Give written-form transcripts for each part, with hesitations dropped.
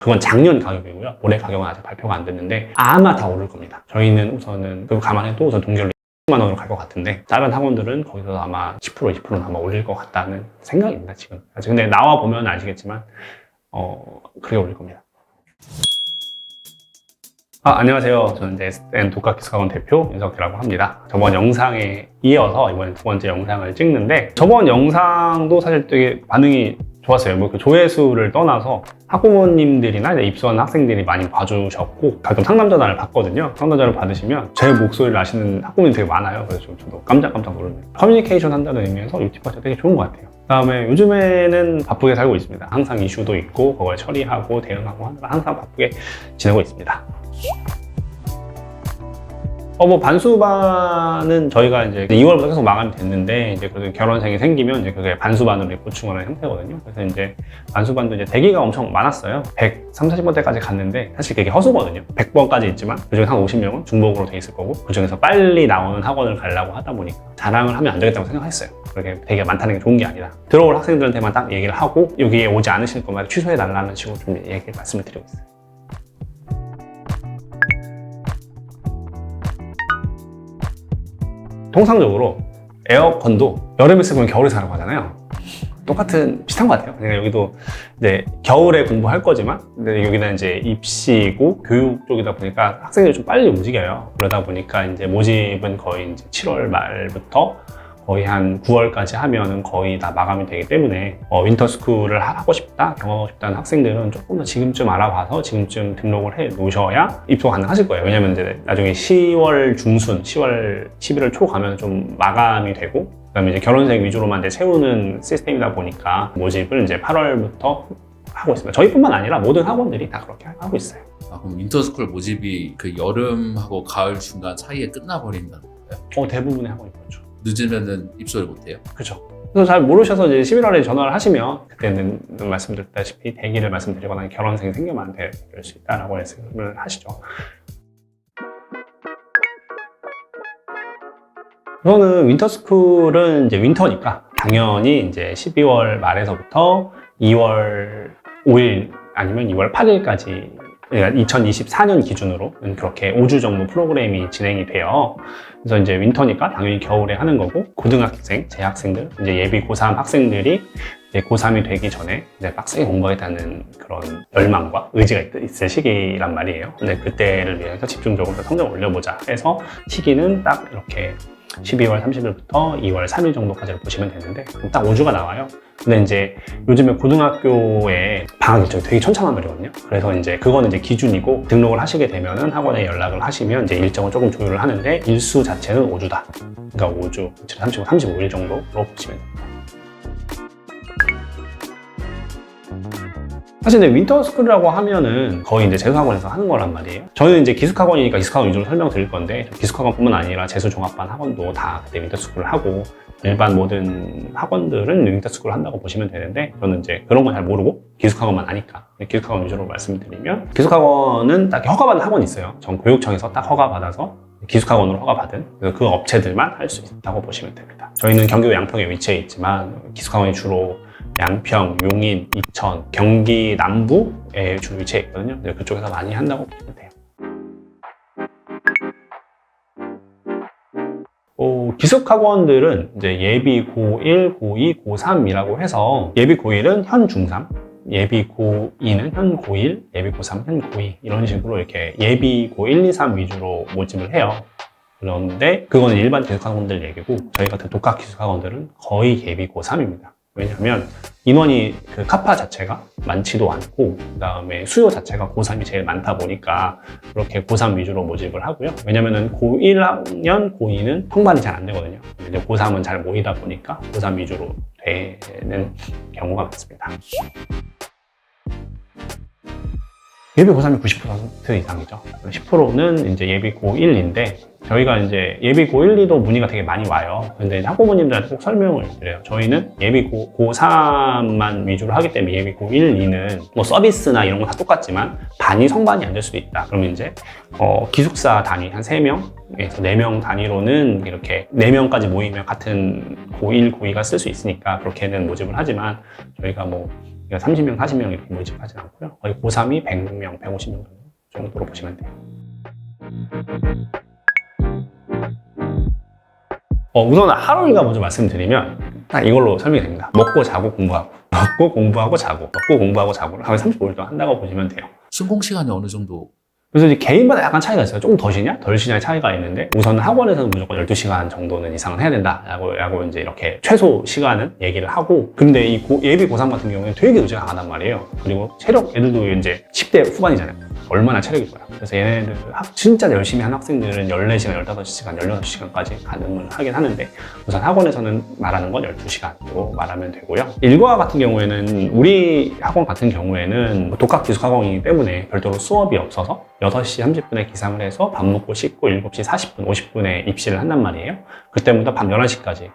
그건 작년 가격이고요. 올해 가격은 아직 발표가 안 됐는데 아마 다 오를 겁니다. 저희는 우선은 그거 감안해도 우선 동결로 10만 원으로 갈 것 같은데 다른 학원들은 거기서 아마 10% 20%는 아마 올릴 것 같다는 생각입니다. 지금 아직 근데 나와 보면 아시겠지만 그렇게 올릴 겁니다. 안녕하세요. 저는 이제 SN 독학기숙학원 대표 윤석태라고 합니다. 저번 영상에 이어서 이번에 두 번째 영상을 찍는데 저번 영상도 사실 되게 반응이 좋았어요. 뭐 그 조회수를 떠나서 학부모님들이나 이제 입소한 학생들이 많이 봐주셨고 가끔 상담 전화를 받거든요. 상담 전화를 받으시면 제 목소리를 아시는 학부모님이 되게 많아요. 그래서 저도 깜짝깜짝 놀랍니다. 커뮤니케이션 한다는 의미에서 유튜브가 되게 좋은 것 같아요. 그다음에 요즘에는 바쁘게 살고 있습니다. 항상 이슈도 있고 그걸 처리하고 대응하고 하느라 항상 바쁘게 지내고 있습니다. 뭐 반수반은 저희가 이제 2월부터 계속 마감이 됐는데 이제 그래도 결혼생이 생기면 이제 그게 반수반으로 보충하는 형태거든요. 그래서 이제 반수반도 이제 대기가 엄청 많았어요. 130, 40번대까지 갔는데 사실 그게 허수거든요. 100번까지 있지만 그중에 한 50명은 중복으로 돼 있을 거고 그중에서 빨리 나오는 학원을 가려고 하다 보니까 자랑을 하면 안 되겠다고 생각했어요. 그렇게 되게 많다는 게 좋은 게 아니라 들어올 학생들한테만 딱 얘기를 하고 여기에 오지 않으실 것만 취소해 달라는 식으로 좀 얘기를 말씀을 드리고 있어요. 통상적으로 에어컨도 여름에 쓰면 겨울에 사라고 하잖아요. 비슷한 것 같아요. 그러니까 여기도 이제 겨울에 공부할 거지만 근데 여기는 이제 입시고 교육 쪽이다 보니까 학생들이 좀 빨리 움직여요. 그러다 보니까 이제 모집은 거의 이제 7월 말부터 거의 한 9월까지 하면은 거의 다 마감이 되기 때문에 윈터스쿨을 하고 싶다, 경험하고 싶다는 학생들은 조금 더 지금쯤 알아봐서 지금쯤 등록을 해 놓으셔야 입소 가능하실 거예요. 왜냐면 이제 나중에 10월 중순, 11월 초 가면 좀 마감이 되고 그다음에 이제 결혼생 위주로만 이제 채우는 시스템이다 보니까 모집을 이제 8월부터 하고 있습니다. 저희뿐만 아니라 모든 학원들이 다 그렇게 하고 있어요. 그럼 윈터스쿨 모집이 그 여름하고 가을 중간 사이에 끝나버린다는 거예요? 대부분의 학원이 그렇죠. 늦으면은 입소를 못해요? 그렇죠. 그래서 잘 모르셔서 이제 11월에 전화를 하시면 그때는 말씀드렸다시피 대기를 말씀드리거나 결혼생이 생기면 될 수 있다라고 말씀을 하시죠. 저는 윈터스쿨은 이제 윈터니까 당연히 이제 12월 말에서부터 2월 5일 아니면 2월 8일까지 그러니까 2024년 기준으로는 그렇게 5주 정도 프로그램이 진행이 돼요. 그래서 이제 윈터니까 당연히 겨울에 하는 거고 고등학생, 재학생들, 이제 예비 고3 학생들이 이제 고3이 되기 전에 이제 빡세게 공부하겠다는 그런 열망과 의지가 있을 시기란 말이에요. 근데 그때를 위해서 집중적으로 성적을 올려보자 해서 시기는 딱 이렇게 12월 30일부터 2월 3일 정도까지를 보시면 되는데 딱 5주가 나와요. 근데 이제 요즘에 고등학교에 방학 일정이 되게 천차만별이거든요. 그래서 이제 그거는 이제 기준이고 등록을 하시게 되면은 학원에 연락을 하시면 이제 일정을 조금 조율을 하는데 일수 자체는 5주다. 그러니까 5주, 35일 정도로 보시면 됩니다. 사실 근데 윈터스쿨이라고 하면은 거의 이제 재수학원에서 하는 거란 말이에요. 저는 이제 기숙학원이니까 기숙학원 위주로 설명드릴 건데 기숙학원뿐만 아니라 재수종합반 학원도 다 그때 윈터스쿨을 하고 일반 모든 학원들은 윈터스쿨을 한다고 보시면 되는데 저는 이제 그런 건 잘 모르고 기숙학원만 아니까 기숙학원 위주로 말씀드리면 기숙학원은 딱 허가받은 학원이 있어요. 전 교육청에서 딱 허가받아서 기숙학원으로 허가받은 그 업체들만 할 수 있다고 보시면 됩니다. 저희는 경기도 양평에 위치해 있지만 기숙학원이 주로 양평, 용인, 이천, 경기 남부에 주로 위치해 있거든요. 그쪽에서 많이 한다고 보시면 돼요. 기숙학원들은 이제 예비 고1, 고2, 고3이라고 해서 예비 고1은 현 중3, 예비 고2는 현 고1, 예비 고3, 현 고2 이런 식으로 이렇게 예비 고1, 2, 3 위주로 모집을 해요. 그런데 그거는 일반 기숙학원들 얘기고 저희 같은 독학 기숙학원들은 거의 예비 고3입니다. 왜냐하면 인원이 그 카파 자체가 많지도 않고 그다음에 수요 자체가 고3이 제일 많다 보니까 그렇게 고3 위주로 모집을 하고요. 왜냐면은 고1학년, 고2는 통반이 잘 안 되거든요. 이제 고3은 잘 모이다 보니까 고3 위주로 되는 경우가 많습니다. 예비 고3이 90% 이상이죠. 10%는 이제 예비 고1인데 저희가 이제 예비 고1, 2도 문의가 되게 많이 와요. 근데 학부모님들한테 꼭 설명을 드려요. 저희는 예비 고3만 위주로 하기 때문에 예비 고1, 2는 뭐 서비스나 이런 거 다 똑같지만 반이 성반이 안 될 수도 있다. 그러면 이제 기숙사 단위 한 3명에서 4명 단위로는 이렇게 4명까지 모이면 같은 고1, 고2가 쓸 수 있으니까 그렇게는 모집을 하지만 저희가 뭐 그러니까 30명, 40명 이렇게 모집하진 않고요. 거의 고3이 100명, 150명 정도로 보시면 돼요. 우선 하루 일과 먼저 말씀드리면 딱 이걸로 설명이 됩니다. 먹고 자고 공부하고 먹고 공부하고 자고 먹고 공부하고 자고를 하루에 35일 동안 한다고 보시면 돼요. 순공 시간이 어느 정도? 그래서 이제 개인마다 약간 차이가 있어요. 조금 더 쉬냐? 덜 쉬냐의 차이가 있는데 우선 학원에서는 무조건 12시간 정도는 이상은 해야 된다라고 이제 이렇게 최소 시간은 얘기를 하고, 근데 이 예비 고3 같은 경우에는 되게 의지가 강하단 말이에요. 그리고 체력, 애들도 이제 10대 후반이잖아요. 얼마나 체력이 좋아요. 그래서 얘네들 진짜 열심히 한 학생들은 14시간, 15시간, 16시간까지 가능을 하긴 하는데 우선 학원에서는 말하는 건 12시간으로 말하면 되고요. 일과 같은 경우에는 우리 학원 같은 경우에는 독학 기숙 학원이기 때문에 별도로 수업이 없어서 6시 30분에 기상을 해서 밥 먹고 씻고 7시 40분, 50분에 입시를 한단 말이에요. 그때부터 밤 11시까지,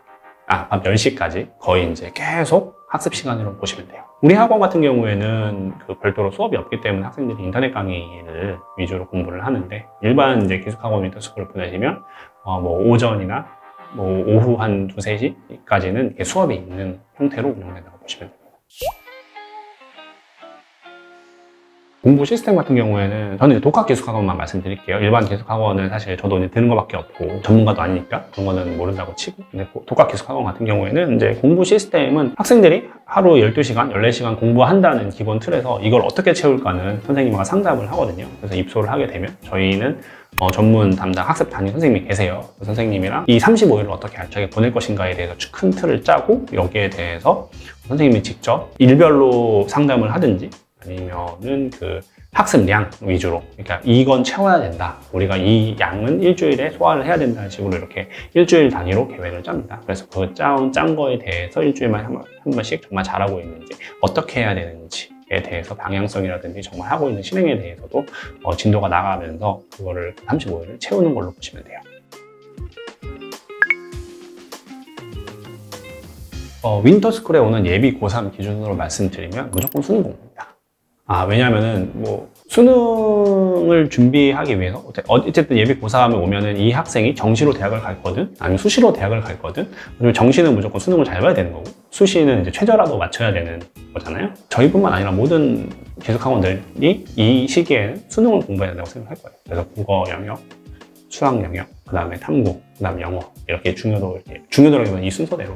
밤 10시까지 거의 이제 계속 학습 시간으로 보시면 돼요. 우리 학원 같은 경우에는 그 별도로 수업이 없기 때문에 학생들이 인터넷 강의를 위주로 공부를 하는데, 일반 이제 기숙학원 윈터스쿨을 보내시면 뭐 오전이나 뭐 오후 한 2, 3시까지는 수업이 있는 형태로 운영된다고 보시면 됩니다. 공부 시스템 같은 경우에는 저는 독학 기숙학원만 말씀드릴게요. 일반 기숙학원은 사실 저도 이제 드는 것밖에 없고 전문가도 아니니까 그런 거는 모른다고 치고, 근데 독학 기숙학원 같은 경우에는 이제 공부 시스템은 학생들이 하루 12시간, 14시간 공부한다는 기본 틀에서 이걸 어떻게 채울까는 선생님과 상담을 하거든요. 그래서 입소를 하게 되면 저희는 전문 담당 학습 담임 선생님이 계세요. 그 선생님이랑 이 35일을 어떻게 알차게 보낼 것인가에 대해서 큰 틀을 짜고, 여기에 대해서 선생님이 직접 일별로 상담을 하든지 아니면은 그 학습량 위주로, 그러니까 이건 채워야 된다, 우리가 이 양은 일주일에 소화를 해야 된다는 식으로 이렇게 일주일 단위로 계획을 짭니다. 그래서 그 짠 거에 대해서 일주일만 한 번씩 정말 잘하고 있는지, 어떻게 해야 되는지에 대해서 방향성이라든지 정말 하고 있는 실행에 대해서도 진도가 나가면서 그거를 35일을 채우는 걸로 보시면 돼요. 윈터스쿨에 오는 예비 고3 기준으로 말씀드리면 무조건 수능 공부입니다. 왜냐면은 뭐 수능을 준비하기 위해서 어쨌든 예비 고3에 오면은 이 학생이 정시로 대학을 갈 거든 아니면 수시로 대학을 갈 거든, 정시는 무조건 수능을 잘 봐야 되는 거고 수시는 이제 최저라도 맞춰야 되는 거잖아요. 저희뿐만 아니라 모든 기숙학원들이 이 시기에는 수능을 공부해야 된다고 생각할 거예요. 그래서 국어 영역, 수학 영역, 그 다음에 탐구, 그 다음에 영어, 이렇게 중요도라기보다는 이 순서대로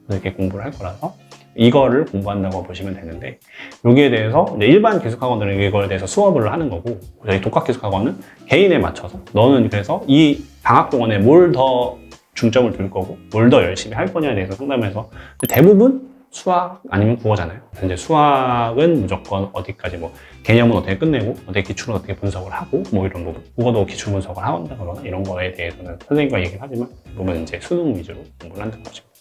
이렇게 공부를 할 거라서 이거를 공부한다고 보시면 되는데, 여기에 대해서 이제 일반 기숙학원들은 이거에 대해서 수업을 하는 거고, 저희 독학 기숙학원은 개인에 맞춰서 너는 그래서 이 방학 동안에 뭘 더 중점을 둘 거고 뭘 더 열심히 할 거냐에 대해서 상담해서 대부분 수학 아니면 국어잖아요. 이제 수학은 무조건 어디까지 뭐 개념은 어떻게 끝내고 어떻게 기출은 어떻게 분석을 하고 뭐 이런 부분, 국어도 기출 분석을 한다거나 이런 거에 대해서는 선생님과 얘기를 하지만 대부분 이제 수능 위주로 공부를 한다고 하시면.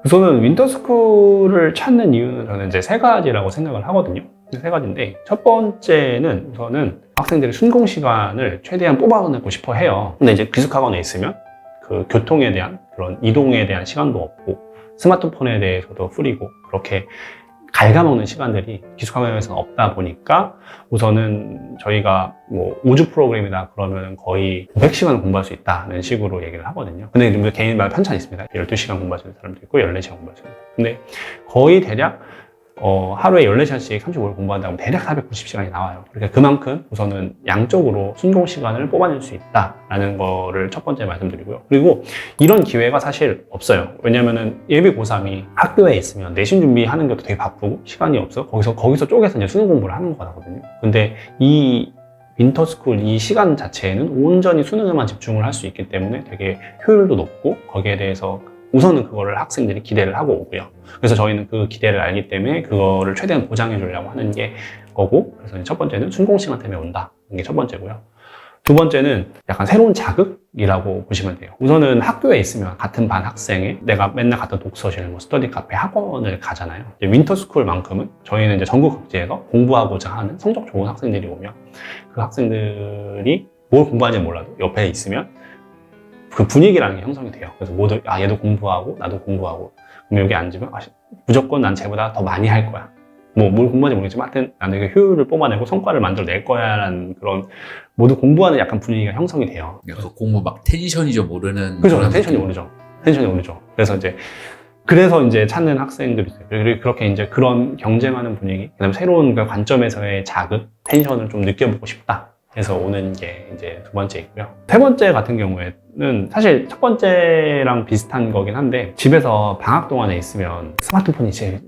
우선은 윈터스쿨을 찾는 이유는 저는 이제 3가지라고 생각을 하거든요. 3가지인데, 첫 번째는 우선은 학생들이 순공 시간을 최대한 뽑아내고 싶어 해요. 근데 이제 기숙학원에 있으면 그 교통에 대한 그런 이동에 대한 시간도 없고 스마트폰에 대해서도 풀이고 그렇게 갉아먹는 시간들이 기숙학원에서는 없다 보니까 우선은 저희가 뭐 5주 프로그램이다 그러면 거의 500시간 공부할 수 있다는 식으로 얘기를 하거든요. 근데 좀 개인마다 편차가 있습니다. 12시간 공부할 수 있는 사람도 있고 14시간 공부할 수 있는. 근데 거의 대략 하루에 14시간씩 35일 공부한다면 대략 490시간이 나와요. 그러니까 그만큼 우선은 양쪽으로 순공 시간을 뽑아낼 수 있다라는 거를 첫 번째 말씀드리고요. 그리고 이런 기회가 사실 없어요. 왜냐면은 예비 고3이 학교에 있으면 내신 준비하는 것도 되게 바쁘고 시간이 없어. 거기서 쪼개서 이제 수능 공부를 하는 거거든요. 근데 이 윈터스쿨 이 시간 자체에는 온전히 수능에만 집중을 할 수 있기 때문에 되게 효율도 높고, 거기에 대해서 우선은 그거를 학생들이 기대를 하고 오고요. 그래서 저희는 그 기대를 알기 때문에 그거를 최대한 보장해 주려고 하는 게 거고, 그래서 첫 번째는 순공 시간 때문에 온다. 이게 첫 번째고요. 두 번째는 약간 새로운 자극이라고 보시면 돼요. 우선은 학교에 있으면 같은 반 학생에 내가 맨날 갔던 독서실, 뭐 스터디 카페, 학원을 가잖아요. 이제 윈터스쿨만큼은 저희는 이제 전국 각지에서 공부하고자 하는 성적 좋은 학생들이 오면 그 학생들이 뭘 공부하는지 몰라도 옆에 있으면 그 분위기라는 게 형성이 돼요. 그래서 모두 얘도 공부하고 나도 공부하고, 그럼 여기 앉으면 무조건 난 쟤보다 더 많이 할 거야. 뭐 뭘 공부하는지 모르겠지만 하여튼 나는 이게 효율을 뽑아내고 성과를 만들어낼 거야 라는 그런 모두 공부하는 약간 분위기가 형성이 돼요. 약간 공부 막 텐션이 좀 오르는. 그죠. 텐션이 오르죠. 그래서 이제 그래서 이제 찾는 학생들이 있어요. 그리고 그렇게 이제 그런 경쟁하는 분위기, 그다음에 새로운 그 관점에서의 자극, 텐션을 좀 느껴보고 싶다. 해서 오는 게 이제 두 번째 있고요. 세 번째 같은 경우에는 사실 첫 번째랑 비슷한 거긴 한데 집에서 방학 동안에 있으면 스마트폰이 제일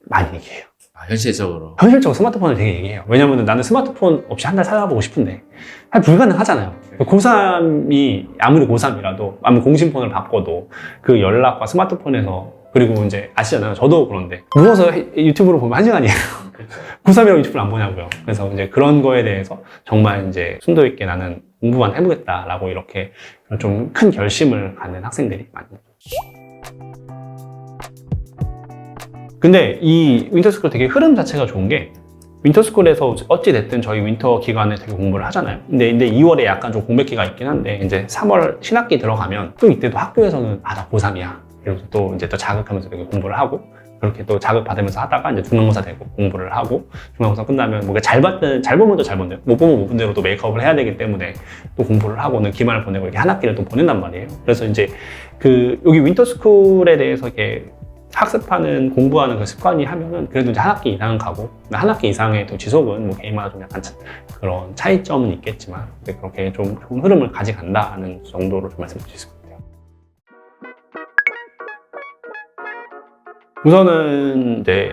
많이 얘기해요. 현실적으로. 현실적으로 스마트폰을 되게 얘기해요. 왜냐면 나는 스마트폰 없이 한 달 살아보고 싶은데 사실 불가능하잖아요. 고3이 아무리 고3이라도 아무리 공신폰을 바꿔도 그 연락과 스마트폰에서 그리고 이제 아시잖아요. 저도 그런데 누워서 유튜브로 보면 1시간이에요. 고3이라고 유튜브를 안 보냐고요. 그래서 이제 그런 거에 대해서 정말 이제 순도 있게 나는 공부만 해보겠다라고 이렇게 좀 큰 결심을 갖는 학생들이 많아요. 근데 이 윈터스쿨 되게 흐름 자체가 좋은 게 윈터스쿨에서 어찌됐든 저희 윈터 기간에 되게 공부를 하잖아요. 근데 2월에 약간 좀 공백기가 있긴 한데 이제 3월 신학기 들어가면 또 이때도 학교에서는 나 고3이야. 그래서 또 이제 또 자극하면서 되게 공부를 하고 그렇게 또 자극 받으면서 하다가 이제 중간고사 되고 공부를 하고 중간고사 끝나면 뭐 잘 보면 또 잘 본대요. 못 보면 못 본 대로 또 메이크업을 해야 되기 때문에 또 공부를 하고는 기말을 보내고 이렇게 한 학기를 또 보낸단 말이에요. 그래서 이제 그 여기 윈터스쿨에 대해서 이렇게 학습하는 공부하는 그 습관이 하면은 그래도 이제 한 학기 이상은 가고 한 학기 이상의 또 지속은 뭐 개인마다 좀 약간 그런 차이점은 있겠지만 그렇게 좀 좋은 흐름을 가져간다는 정도로 좀 말씀드릴 수 있습니다. 우선은 이제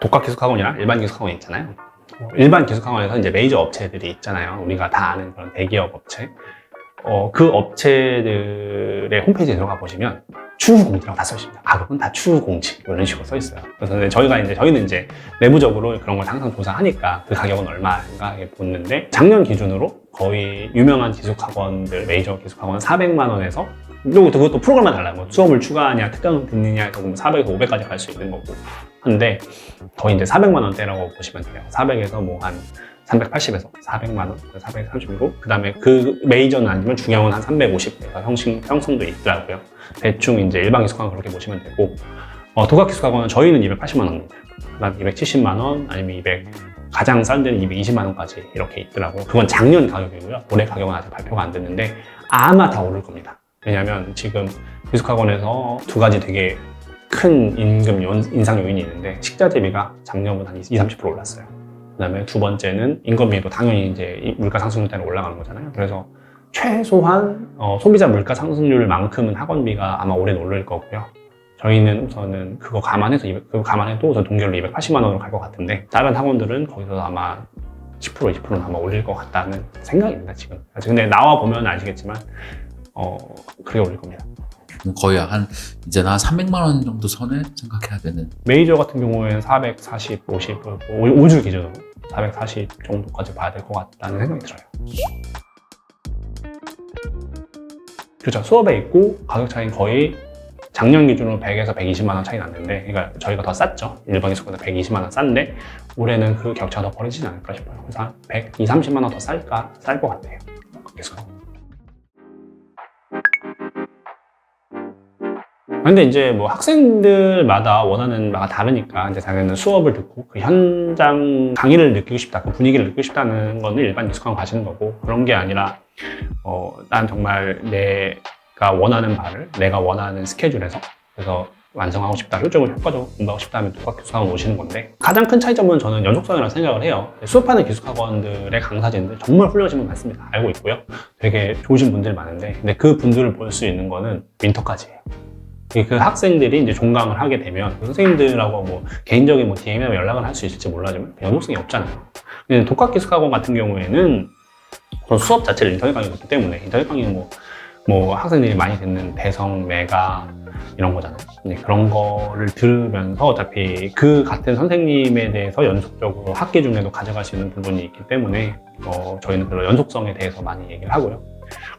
독학기숙학원이랑 일반 기숙학원이 있잖아요. 일반 기숙학원에서 이제 메이저 업체들이 있잖아요. 우리가 다 아는 그런 대기업 업체. 그 업체들의 홈페이지에 들어가 보시면 추후 공지라고 다 써 있습니다. 가격은 다 추후 공지 이런 식으로 써 있어요. 그래서 저희는 이제 내부적으로 그런 걸 항상 조사하니까 그 가격은 얼마인가 보는데 작년 기준으로 거의 유명한 기숙학원들 메이저 기숙학원은 400만 원에서 그것도 프로그램만 달라요. 뭐 수업을 추가하냐, 특강을 듣느냐 해서 400에서 500까지 갈 수 있는 거고. 한데 거의 이제 400만 원대라고 보시면 돼요. 400에서 뭐 한 380에서 400만 원, 430이고 그 다음에 그 메이저는 아니면 중형은 한 350에서 형성도 있더라고요. 대충 이제 일반 기숙학원 그렇게 보시면 되고 독학 기숙학원은 저희는 280만 원입니다. 그 다음에 270만 원, 아니면 가장 싼 데는 220만 원까지 이렇게 있더라고요. 그건 작년 가격이고요. 올해 가격은 아직 발표가 안 됐는데 아마 다 오를 겁니다. 왜냐하면 지금 기숙학원에서 두 가지 되게 큰 임금 인상 요인이 있는데 식자 재비가 작년보다 한 20-30% 올랐어요. 그 다음에 두 번째는 인건비도 당연히 이제 물가 상승률 때문에 올라가는 거잖아요. 그래서 최소한 소비자 물가 상승률만큼은 학원비가 아마 올해는 오를 거고요. 저희는 우선은 그거 감안해도 우선 동결로 280만 원으로 갈 것 같은데 다른 학원들은 거기서 아마 10% 20%는 아마 올릴 것 같다는 생각입니다 지금. 근데 나와 보면 아시겠지만 그게 올릴 겁니다. 거의 이제는 한 300만 원 정도 선을 생각해야 되는. 메이저 같은 경우에는 440, 50, 5주 기준으로 440 정도까지 봐야 될 것 같다는 생각이 들어요. 그렇죠. 수업에 있고 가격 차이는 거의 작년 기준으로 100에서 120만 원 차이 났는데, 그러니까 저희가 더 쌌죠. 일반 기숙보다 120만 원 싼데 올해는 그 격차가 더 벌어지지 않을까 싶어요. 그래서 한 120, 30만 원 더 쌀 것 같아요. 그래서. 근데 이제 뭐 학생들마다 원하는 바가 다르니까 이제 자기는 수업을 듣고 그 현장 강의를 느끼고 싶다, 그 분위기를 느끼고 싶다는 거는 일반 기숙학원 가시는 거고, 그런 게 아니라 난 정말 내가 원하는 바를 내가 원하는 스케줄에서 그래서 완성하고 싶다, 효율적으로 효과적으로 공부하고 싶다 하면 독학 기숙학원 오시는 건데, 가장 큰 차이점은 저는 연속성이라고 생각을 해요. 수업하는 기숙학원들의 강사진들 정말 훌륭하신 분 많습니다. 알고 있고요. 되게 좋으신 분들이 많은데, 근데 그 분들을 볼 수 있는 거는 윈터까지예요. 그 학생들이 이제 종강을 하게 되면 그 선생님들하고 뭐 개인적인 뭐 DM이나 연락을 할 수 있을지 몰라지만 연속성이 없잖아요. 근데 독학 기숙학원 같은 경우에는 수업 자체를 인터넷 강의가 있기 때문에, 인터넷 강의는 뭐 학생들이 많이 듣는 대성, 메가 이런 거잖아요. 근데 그런 거를 들으면서 어차피 그 같은 선생님에 대해서 연속적으로 학기 중에도 가져갈 수 있는 부분이 있기 때문에 저희는 그런 연속성에 대해서 많이 얘기를 하고요.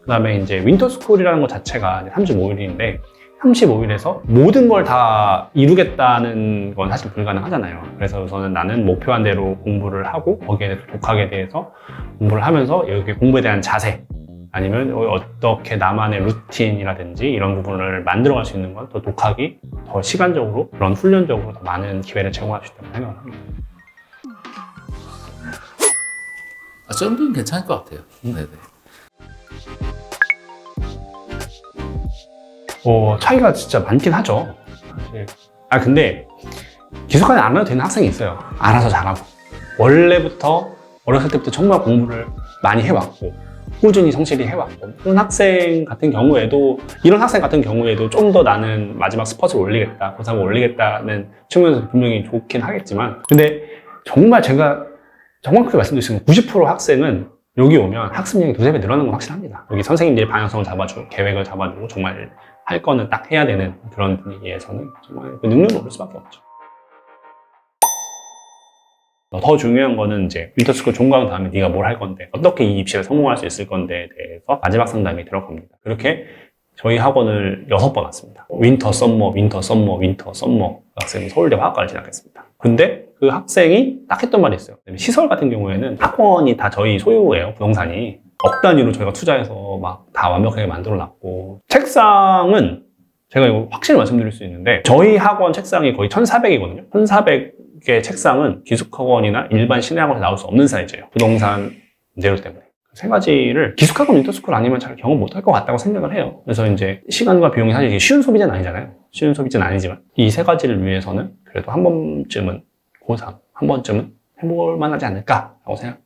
그 다음에 이제 윈터스쿨이라는 것 자체가 35일인데 35일에서 모든 걸 다 이루겠다는 건 사실 불가능하잖아요. 그래서 우선은 나는 목표한 대로 공부를 하고 거기에 대해서 독학에 대해서 공부를 하면서 여기 공부에 대한 자세, 아니면 어떻게 나만의 루틴이라든지 이런 부분을 만들어갈 수 있는 건 더 독학이 더 시간적으로, 그런 훈련적으로 더 많은 기회를 제공할 수 있다고 생각을 합니다. 저 정도는 괜찮을 것 같아요. 네네. 차이가 진짜 많긴 하죠. 사실. 아 근데 기숙학원 안 해도 되는 학생이 있어요. 알아서 잘하고 원래부터 어렸을 때부터 정말 공부를 많이 해왔고 꾸준히 성실히 해왔고 이런 학생 같은 경우에도 좀 더 나는 마지막 스퍼트를 올리겠다, 고3을 올리겠다는 측면에서 분명히 좋긴 하겠지만, 근데 정말 제가 정확하게 말씀드리면 90% 학생은 여기 오면 학습량이 두세 배 늘어나는 건 확실합니다. 여기 선생님들이 방향성을 잡아주고 계획을 잡아주고 정말 할 거는 딱 해야 되는 그런 분위기에서는 정말 그 능력을 올 수밖에 없죠. 더 중요한 거는 이제 윈터스쿨 종강 다음에 네가 뭘 할 건데, 어떻게 이 입시를 성공할 수 있을 건데에 대해서 마지막 상담이 들어갑니다. 그렇게 저희 학원을 6번 왔습니다. 윈터, 썸머, 윈터, 썸머, 윈터, 썸머. 학생이 서울대 화학과를 진학했습니다. 근데 그 학생이 딱 했던 말이 있어요. 시설 같은 경우에는 학원이 다 저희 소유예요. 부동산이. 억 단위로 저희가 투자해서 막 다 완벽하게 만들어 놨고, 책상은 제가 이거 확실히 말씀드릴 수 있는데 저희 학원 책상이 거의 1,400이거든요. 1,400의 책상은 기숙학원이나 일반 신외학원에서 나올 수 없는 사이즈예요. 부동산 문제로 때문에. 세 가지를 기숙학원 윈터스쿨 아니면 잘 경험 못 할 것 같다고 생각을 해요. 그래서 이제 시간과 비용이 사실 이게 쉬운 소비자는 아니잖아요. 쉬운 소비자는 아니지만 이 세 가지를 위해서는 그래도 한 번쯤은 고3 한 번쯤은 해볼 만하지 않을까라고 생각.